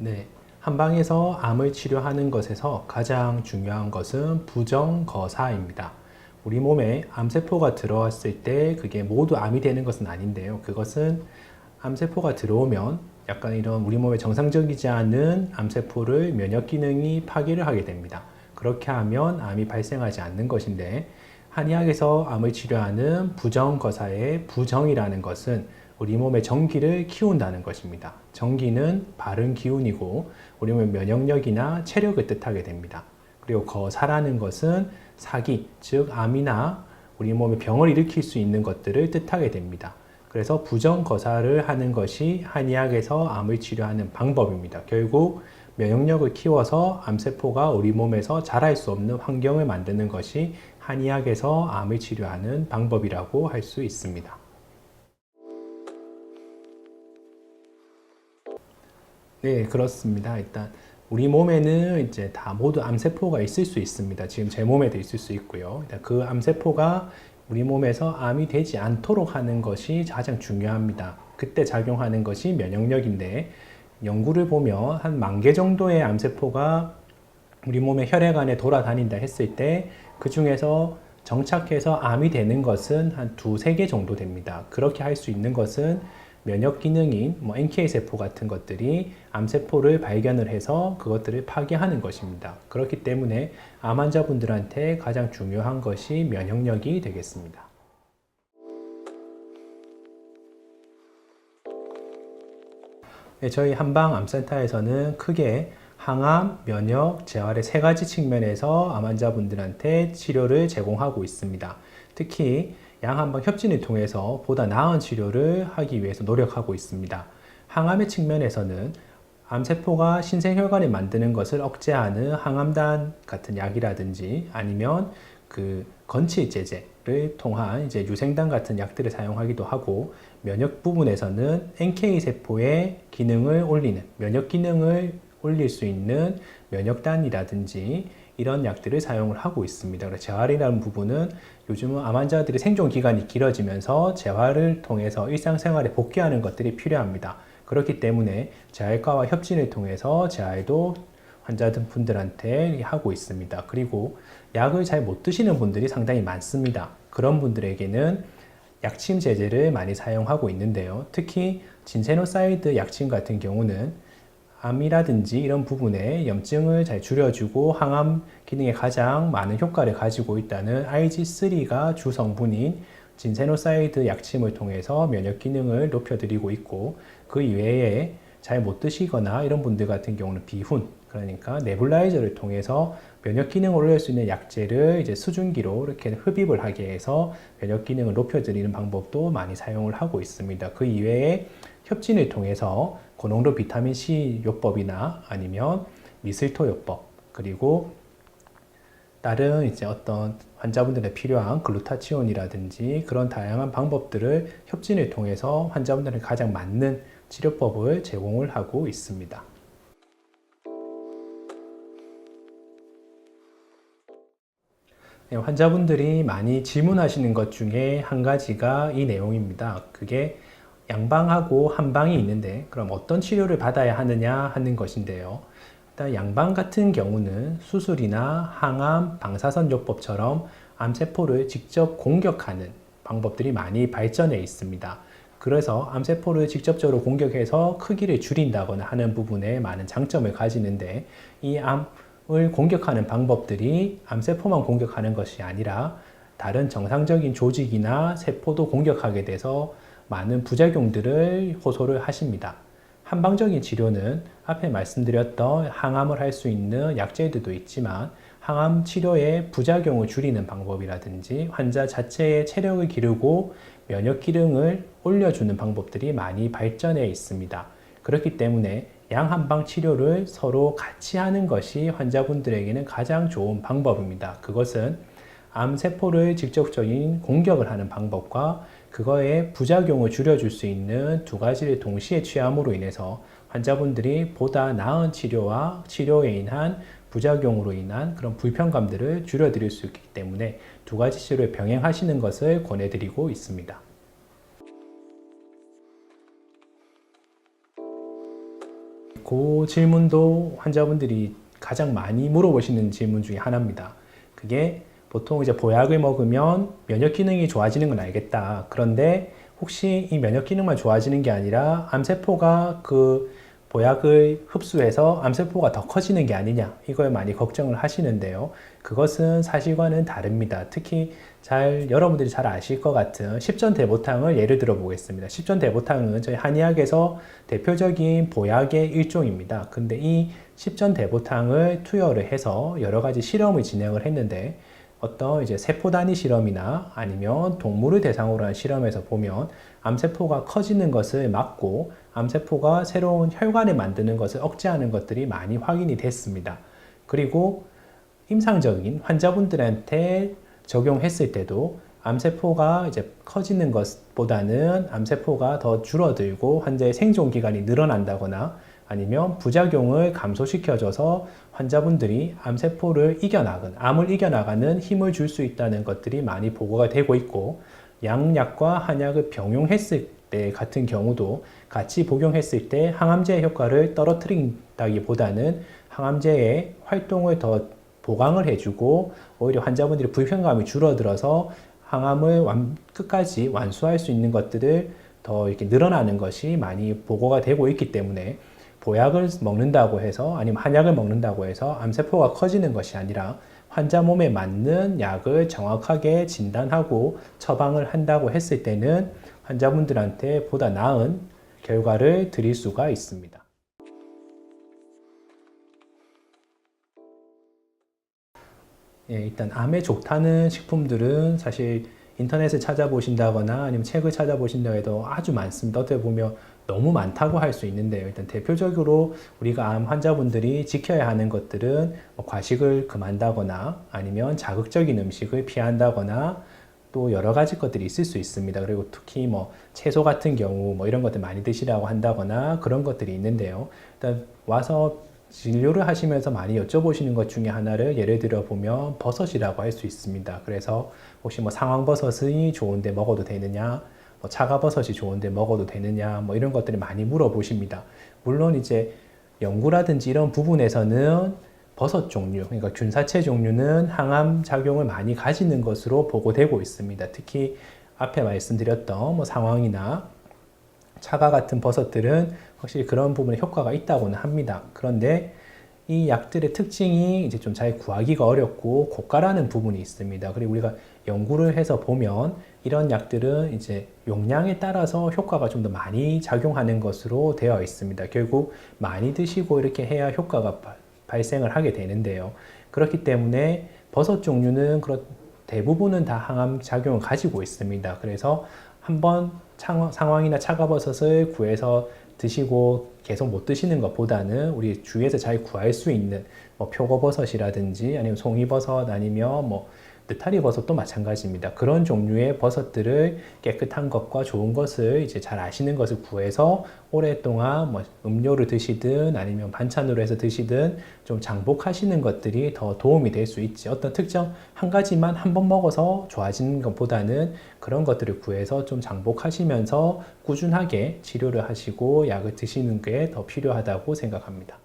네, 한방에서 암을 치료하는 것에서 가장 중요한 것은 부정거사입니다. 우리 몸에 암세포가 들어왔을 때 그게 모두 암이 되는 것은 아닌데요. 그것은 암세포가 들어오면 약간 이런 우리 몸에 정상적이지 않은 암세포를 면역 기능이 파괴를 하게 됩니다. 그렇게 하면 암이 발생하지 않는 것인데, 한의학에서 암을 치료하는 부정거사의 부정이라는 것은 우리 몸의 전기를 키운다는 것입니다. 전기는 바른 기운이고 우리 몸의 면역력이나 체력을 뜻하게 됩니다. 그리고 거사라는 것은 사기, 즉 암이나 우리 몸에 병을 일으킬 수 있는 것들을 뜻하게 됩니다. 그래서 부정거사를 하는 것이 한의학에서 암을 치료하는 방법입니다. 결국 면역력을 키워서 암세포가 우리 몸에서 자랄 수 없는 환경을 만드는 것이 한의학에서 암을 치료하는 방법이라고 할 수 있습니다. 네, 그렇습니다. 일단 우리 몸에는 이제 다 모두 암세포가 있을 수 있습니다. 지금 제 몸에도 있을 수 있고요. 일단 그 암세포가 우리 몸에서 암이 되지 않도록 하는 것이 가장 중요합니다. 그때 작용하는 것이 면역력인데, 연구를 보면 한 10,000개 정도의 암세포가 우리 몸의 혈액 안에 돌아다닌다 했을 때 그 중에서 정착해서 암이 되는 것은 한 2~3개 정도 됩니다. 그렇게 할 수 있는 것은 면역 기능인 NK 세포 같은 것들이 암세포를 발견을 해서 그것들을 파괴하는 것입니다. 그렇기 때문에 암 환자분들한테 가장 중요한 것이 면역력이 되겠습니다. 네, 저희 한방암센터에서는 크게 항암, 면역, 재활의 3가지 측면에서 암 환자분들한테 치료를 제공하고 있습니다. 특히 양한방 협진을 통해서 보다 나은 치료를 하기 위해서 노력하고 있습니다. 항암의 측면에서는 암세포가 신생혈관을 만드는 것을 억제하는 항암단 같은 약이라든지, 아니면 그 건치제제를 통한 이제 유생단 같은 약들을 사용하기도 하고, 면역 부분에서는 NK 세포의 기능을 올리는, 면역 기능을 올릴 수 있는 면역단이라든지 이런 약들을 사용을 하고 있습니다. 그래서 재활이라는 부분은 요즘은 암 환자들이 생존 기간이 길어지면서 재활을 통해서 일상생활에 복귀하는 것들이 필요합니다. 그렇기 때문에 재활과와 협진을 통해서 재활도 환자분들한테 하고 있습니다. 그리고 약을 잘 못 드시는 분들이 상당히 많습니다. 그런 분들에게는 약침 제제를 많이 사용하고 있는데요. 특히 진세노사이드 약침 같은 경우는 암이라든지 이런 부분에 염증을 잘 줄여주고 항암 기능에 가장 많은 효과를 가지고 있다는 IG3가 주 성분인 진세노사이드 약침을 통해서 면역 기능을 높여드리고 있고, 그 이외에 잘 못 드시거나 이런 분들 같은 경우는 비훈, 그러니까 네뷸라이저를 통해서 면역 기능을 올릴 수 있는 약제를 이제 수증기로 이렇게 흡입을 하게 해서 면역 기능을 높여드리는 방법도 많이 사용을 하고 있습니다. 그 이외에 협진을 통해서 고농도 비타민C 요법이나 아니면 미슬토 요법, 그리고 다른 이제 어떤 환자분들에 필요한 글루타치온이라든지 그런 다양한 방법들을 협진을 통해서 환자분들에게 가장 맞는 치료법을 제공을 하고 있습니다. 네, 환자분들이 많이 질문하시는 것 중에 한 가지가 이 내용입니다. 그게 양방하고 한방이 있는데 그럼 어떤 치료를 받아야 하느냐 하는 것인데요. 일단 양방 같은 경우는 수술이나 항암, 방사선요법처럼 암세포를 직접 공격하는 방법들이 많이 발전해 있습니다. 그래서 암세포를 직접적으로 공격해서 크기를 줄인다거나 하는 부분에 많은 장점을 가지는데, 이 암을 공격하는 방법들이 암세포만 공격하는 것이 아니라 다른 정상적인 조직이나 세포도 공격하게 돼서 많은 부작용들을 호소를 하십니다. 한방적인 치료는 앞에 말씀드렸던 항암을 할 수 있는 약제들도 있지만, 항암 치료의 부작용을 줄이는 방법이라든지 환자 자체의 체력을 기르고 면역 기능을 올려주는 방법들이 많이 발전해 있습니다. 그렇기 때문에 양한방 치료를 서로 같이 하는 것이 환자분들에게는 가장 좋은 방법입니다. 그것은 암세포를 직접적인 공격을 하는 방법과 그거의 부작용을 줄여줄 수 있는 2가지를 동시에 취함으로 인해서 환자분들이 보다 나은 치료와 치료에 인한 부작용으로 인한 그런 불편감들을 줄여드릴 수 있기 때문에 2가지 치료를 병행하시는 것을 권해드리고 있습니다. 그 질문도 환자분들이 가장 많이 물어보시는 질문 중에 하나입니다. 그게 보통 이제 보약을 먹으면 면역 기능이 좋아지는 건 알겠다. 그런데 혹시 이 면역 기능만 좋아지는 게 아니라 암세포가 그 보약을 흡수해서 암세포가 더 커지는 게 아니냐, 이걸 많이 걱정을 하시는데요. 그것은 사실과는 다릅니다. 특히 여러분들이 잘 아실 것 같은 십전대보탕을 예를 들어 보겠습니다. 십전대보탕은 저희 한의학에서 대표적인 보약의 일종입니다. 근데 이 십전대보탕을 투여를 해서 여러 가지 실험을 진행을 했는데, 어떤 이제 세포 단위 실험이나 아니면 동물을 대상으로 한 실험에서 보면 암세포가 커지는 것을 막고 암세포가 새로운 혈관을 만드는 것을 억제하는 것들이 많이 확인이 됐습니다. 그리고 임상적인 환자분들한테 적용했을 때도 암세포가 이제 커지는 것보다는 암세포가 더 줄어들고 환자의 생존 기간이 늘어난다거나 아니면 부작용을 감소시켜줘서 환자분들이 암세포를 암을 이겨나가는 힘을 줄 수 있다는 것들이 많이 보고가 되고 있고, 양약과 한약을 병용했을 때 같은 경우도 같이 복용했을 때 항암제의 효과를 떨어뜨린다기보다는 항암제의 활동을 더 보강을 해주고 오히려 환자분들의 불편감이 줄어들어서 항암을 끝까지 완수할 수 있는 것들을 더 이렇게 늘어나는 것이 많이 보고가 되고 있기 때문에, 보약을 먹는다고 해서 아니면 한약을 먹는다고 해서 암세포가 커지는 것이 아니라 환자 몸에 맞는 약을 정확하게 진단하고 처방을 한다고 했을 때는 환자분들한테 보다 나은 결과를 드릴 수가 있습니다. 예, 일단 암에 좋다는 식품들은 사실 인터넷을 찾아보신다거나 아니면 책을 찾아보신다 해도 아주 많습니다. 어떻게 보면 너무 많다고 할 수 있는데요. 일단 대표적으로 우리가 암 환자분들이 지켜야 하는 것들은 과식을 금한다거나 아니면 자극적인 음식을 피한다거나 또 여러 가지 것들이 있을 수 있습니다. 그리고 특히 채소 같은 경우 이런 것들 많이 드시라고 한다거나 그런 것들이 있는데요. 일단 와서 진료를 하시면서 많이 여쭤보시는 것 중에 하나를 예를 들어 보면 버섯이라고 할 수 있습니다. 그래서 혹시 상황버섯이 좋은데 먹어도 되느냐, 차가버섯이 좋은데 먹어도 되느냐, 이런 것들이 많이 물어보십니다. 물론 이제 연구라든지 이런 부분에서는 버섯 종류, 그러니까 균사체 종류는 항암 작용을 많이 가지는 것으로 보고되고 있습니다. 특히 앞에 말씀드렸던 상황이나 차가 같은 버섯들은 확실히 그런 부분에 효과가 있다고는 합니다. 그런데 이 약들의 특징이 이제 좀 잘 구하기가 어렵고 고가라는 부분이 있습니다. 그리고 우리가 연구를 해서 보면 이런 약들은 이제 용량에 따라서 효과가 좀 더 많이 작용하는 것으로 되어 있습니다. 결국 많이 드시고 이렇게 해야 효과가 발생을 하게 되는데요. 그렇기 때문에 버섯 종류는 대부분은 다 항암 작용을 가지고 있습니다. 그래서 한번 상황이나 차가버섯을 구해서 드시고 계속 못 드시는 것보다는 우리 주위에서 잘 구할 수 있는 표고버섯이라든지 아니면 송이버섯 아니면 느타리버섯도 마찬가지입니다. 그런 종류의 버섯들을 깨끗한 것과 좋은 것을 이제 잘 아시는 것을 구해서 오랫동안 음료를 드시든 아니면 반찬으로 해서 드시든 좀 장복하시는 것들이 더 도움이 될 수 있지. 어떤 특정 한 가지만 한 번 먹어서 좋아지는 것보다는 그런 것들을 구해서 좀 장복하시면서 꾸준하게 치료를 하시고 약을 드시는 게 더 필요하다고 생각합니다.